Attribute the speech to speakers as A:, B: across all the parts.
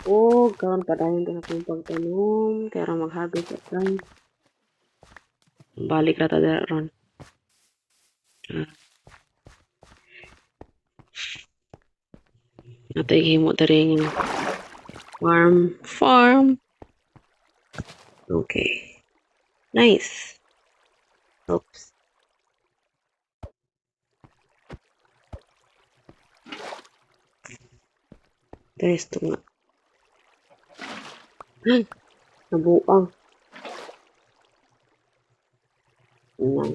A: O karon padayon ka na kong pagtanom kaya ra mag-harvest at time. Balik ra ta dira ron. Atay himo diri ng farm. Okay. Nice. Oops. Guys, ito nga. Ay, nabuang. Nang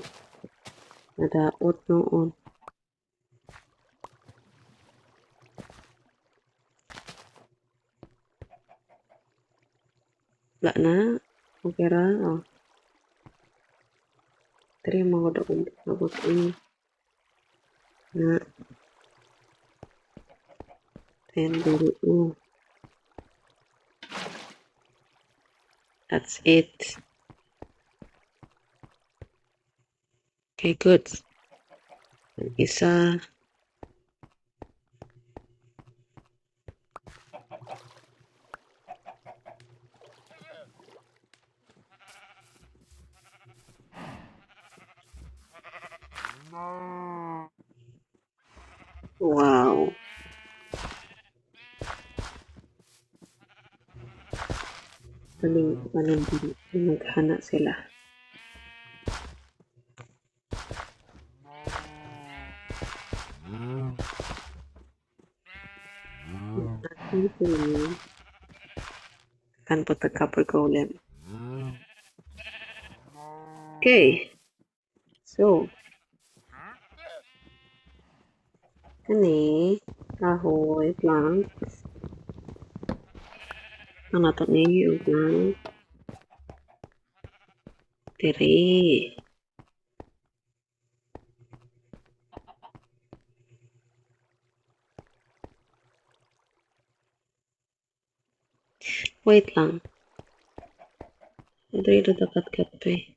A: nadaot noon. Wala na. Okay ra. Oh. Tari mga doon. Nabot ini. Na. Tendero. That's it. Okay, good. Isa. Wow. Anong naghana sila. Kan po tagkapol ko ulit. Okay. So. Kani. Kahoy. Plants. Ang nato ninyo yung plant. Tiri. Wait lang. Ito yung dakat-kat pa eh.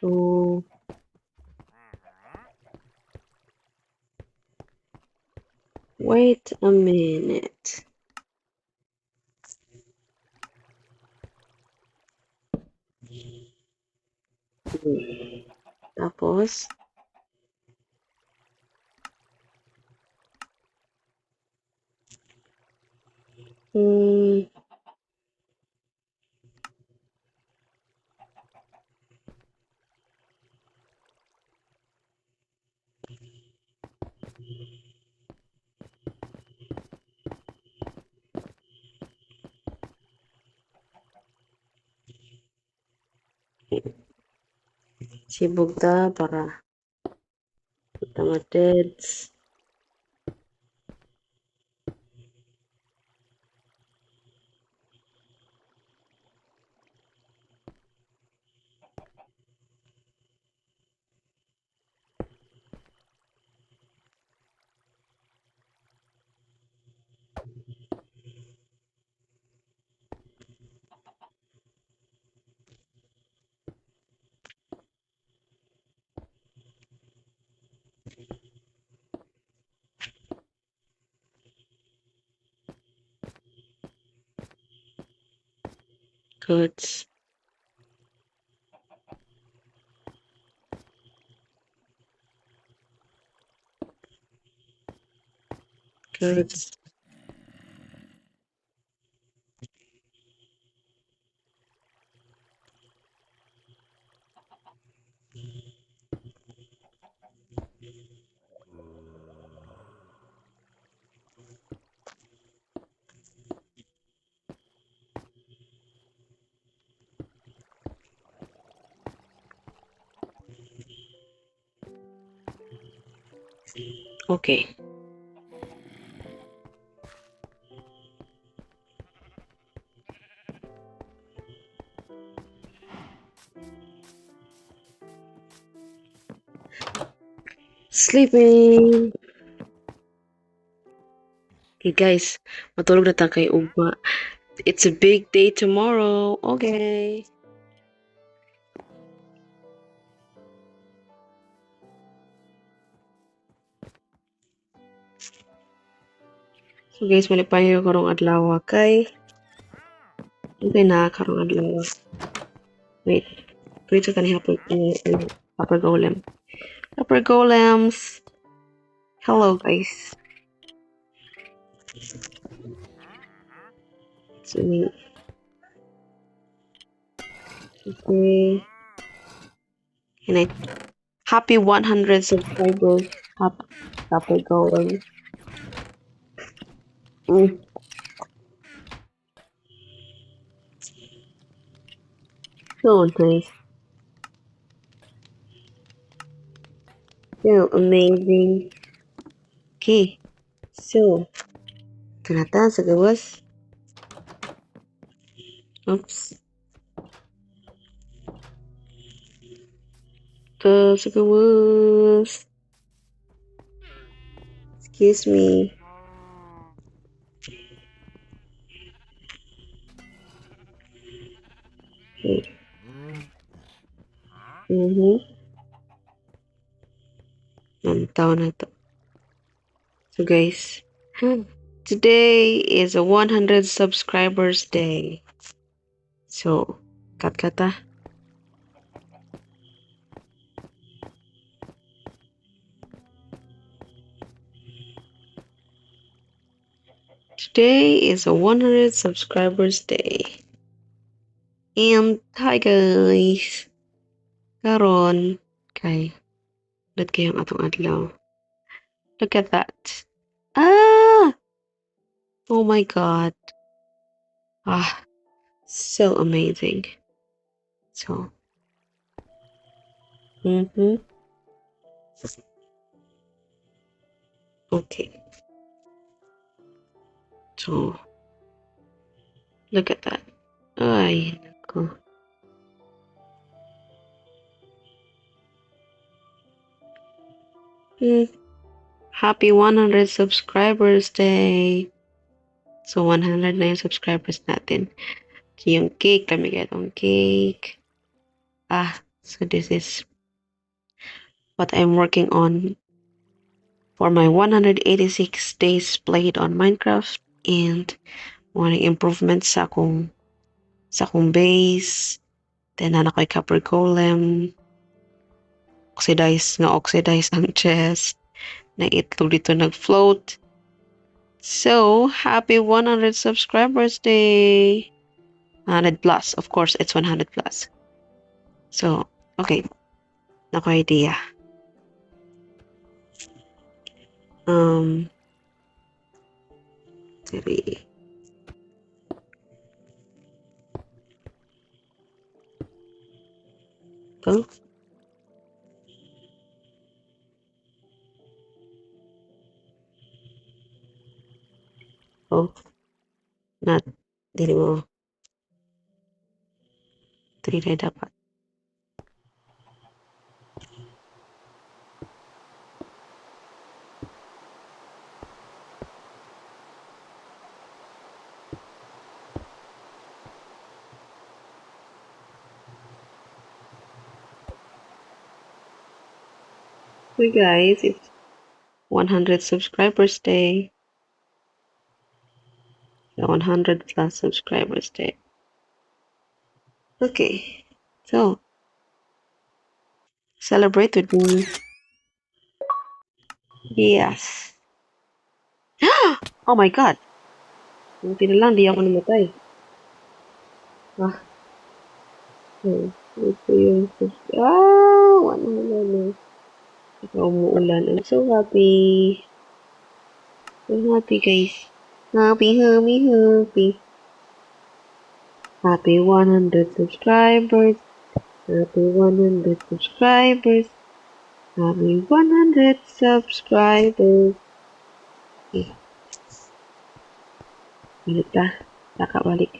A: So, wait a minute. Tapos, sibog ta para tamateds. Goods. Goods. Okay. Sleeping. Okay guys, matulog na tayo kay ugma. It's a big day tomorrow. Okay. So guys, malipayo karong adlaw kay okay na karong adlaw. Wait. Wait sa kanina upper golem. Upper golems. Hello guys. So, okay. And I happy 100 subscribers. Happy upper golem. So nice. So amazing. Okay. So, ternyata sa gawas. Oops. Sa gawas. Excuse me. Okay. Ang taon na to. So guys, today is a 100 subscribers day. So, kat-kata. Today is a 100 subscribers day. And hi guys. Karon kay ulit kayong atong adlaw. Look at that. Ah! Oh my god. Ah, so amazing. So. Okay. So, look at that. Ay, nako. Happy 100 subscribers day. So, 100 na yung subscribers natin. So, yung cake, let me get on cake. So this is what I'm working on for my 186 days played on Minecraft and wanting improvements sa akong base. Then, ako'y copper golem. Oxidize ang chest. Na itlog dito nag-float. So, happy 100 subscribers day! 100 plus. Of course, it's 100 plus. So, okay. Nako idea. Three. Go. Oh. Not. Dili mo. 3 na dapat. Hey guys, it's 100 subscribers day. 100 plus subscribers day. Okay. So, celebrate with me. Yes. Oh my god. Buti na lang, di ako namatay. Ito yung 100 na. Ikaw umuulan. I'm so happy. I'm happy, guys. Happy. Happy 100 subscribers. Happy 100 subscribers. Happy 100 subscribers. Okay. Balik ta. Taka balik.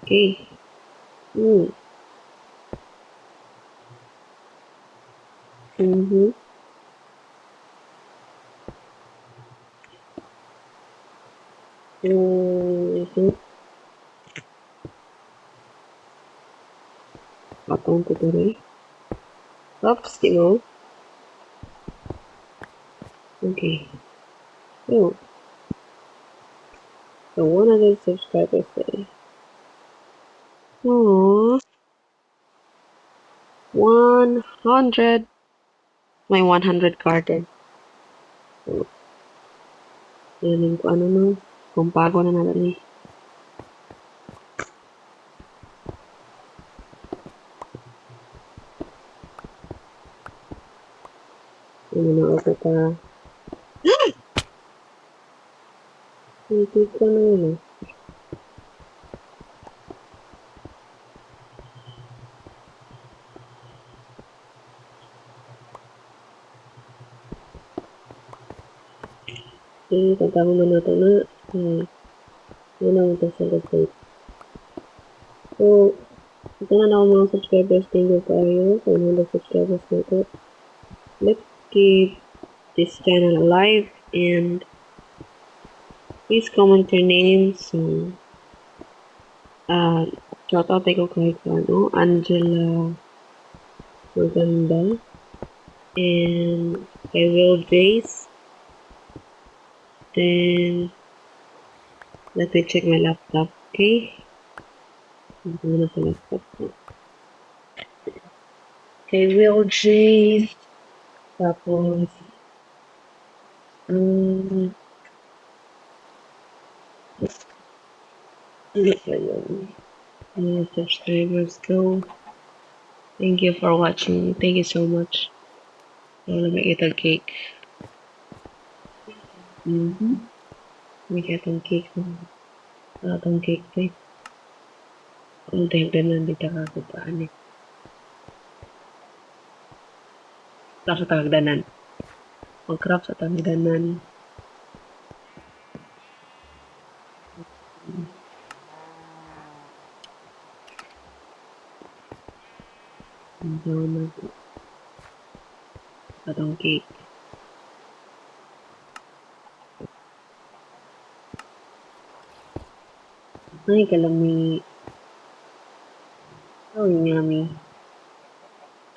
A: Okay. Patong tutuloy. Oops, di mo. Okay. Oh, so 100 subscribers today. Oh, 100. My 100 carded. So, yun ko ano no. Kung bago na natin eh. Ano na ako pa. YouTube ko na yun eh. Okay, tagtawag na natin na. Yun ang ito sa website. So, ito na ako mga subscribers. Thank you kayo. Kung mga subscribers na ito. Let's keep this channel alive and please comment your names. So, shout out ko kay ano, Angela Maganda and kay Will Jace. Then, let me check my laptop, okay? Ito na sa laptop ko. Kay Will Jace. Tapos, ano pa yun? Subscribers go. Thank you for watching. Thank you so much. Wala may itong cake. May itong cake. Itong cake pa. Ang dahil nandito ka kupaan eh. Craft sa tagdanan. Mag-craft sa tagdanan. Itong cake. Ay, kalami. Oh, yummy.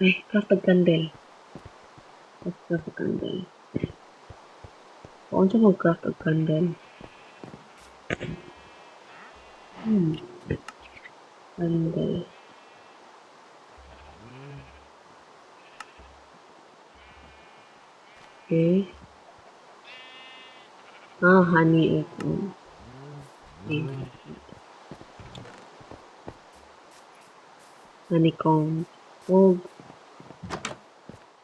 A: Ay, craft of candle. Craft of candle. Kung saan mag-craft of candle? Candle. Okay. Honey ito. Okay. Honeycomb. Oh,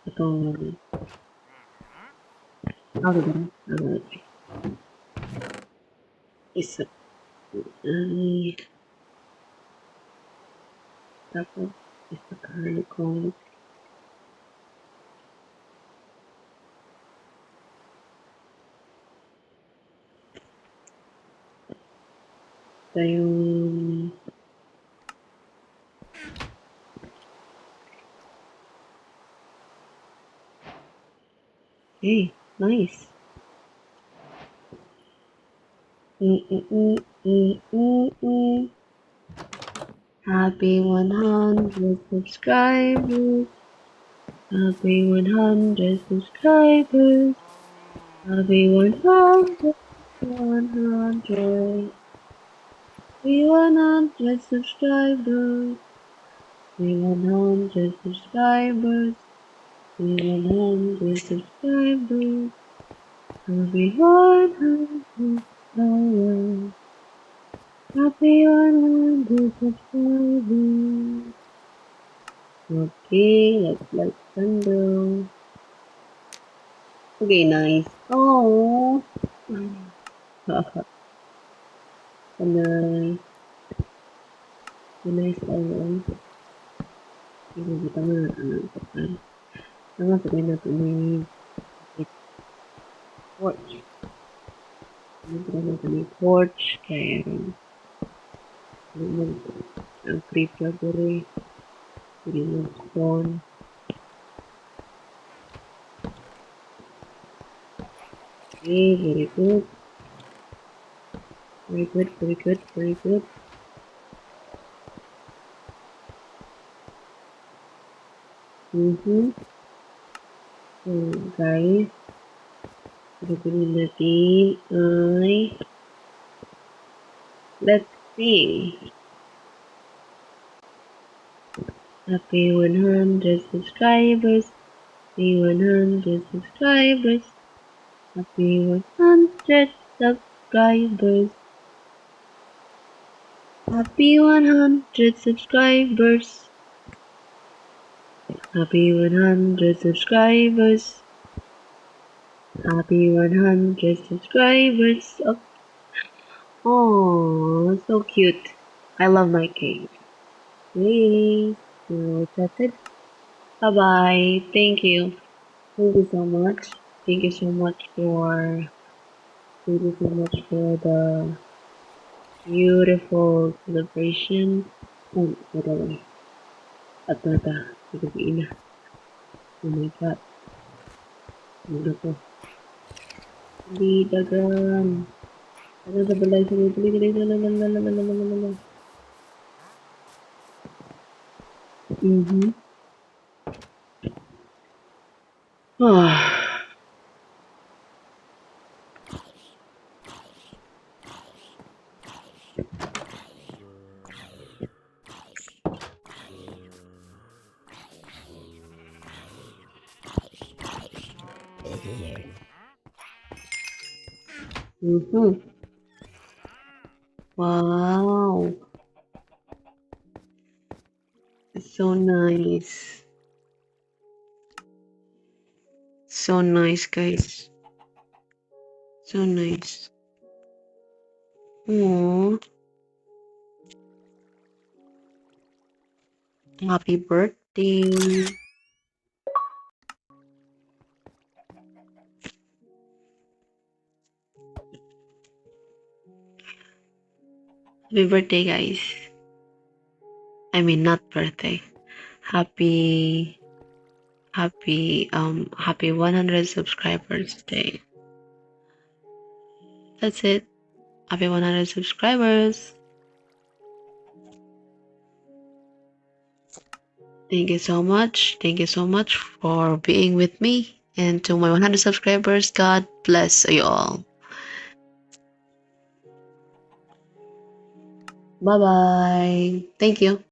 A: ito. Okay. Isa. Ay. Tapos, isa ka honeycomb. Ito yung hey, nice. Happy 100 subscribers. Happy 100 subscribers. Happy 100. 100. We 100 subscribers. We 100 subscribers. We 100 subscribers. Happy 100 subscribers. Happy 100 subscribers. Okay, let's light candle. Okay, nice. Oh, nice. Nice tayo. Kita mo na ang total. Sabihin natin may torch. Sabihin natin may torch. Kaya, ang creeper ko rin. Sabihin natin spawn. Okay, very good. Very good, very good, very good. So, guys, Gagawin natin ay, let's see. Happy 100 subscribers. Happy 100 subscribers. Happy 100 subscribers. Happy 100 subscribers. Happy 100 subscribers. Happy 100 subscribers. Oh, so cute. I love my cake. Yay. So that's it. Bye bye. Thank you. Thank you so much. Thank you so much for thank you so much for the beautiful celebration. Oh, by the way, ata, gabi na. Oh my god. Ano to? Hindi, dagan. Ano sa balay sa balay, balay, balay, mm-hmm. Ah. Mm-hmm. Wow. So nice. So nice, guys. So nice. Aww. Happy birthday. Happy birthday, guys. I mean, not birthday. Happy, happy 100 subscribers day. That's it. Happy 100 subscribers. Thank you so much. Thank you so much for being with me. And to my 100 subscribers, God bless you all. Bye bye. Thank you.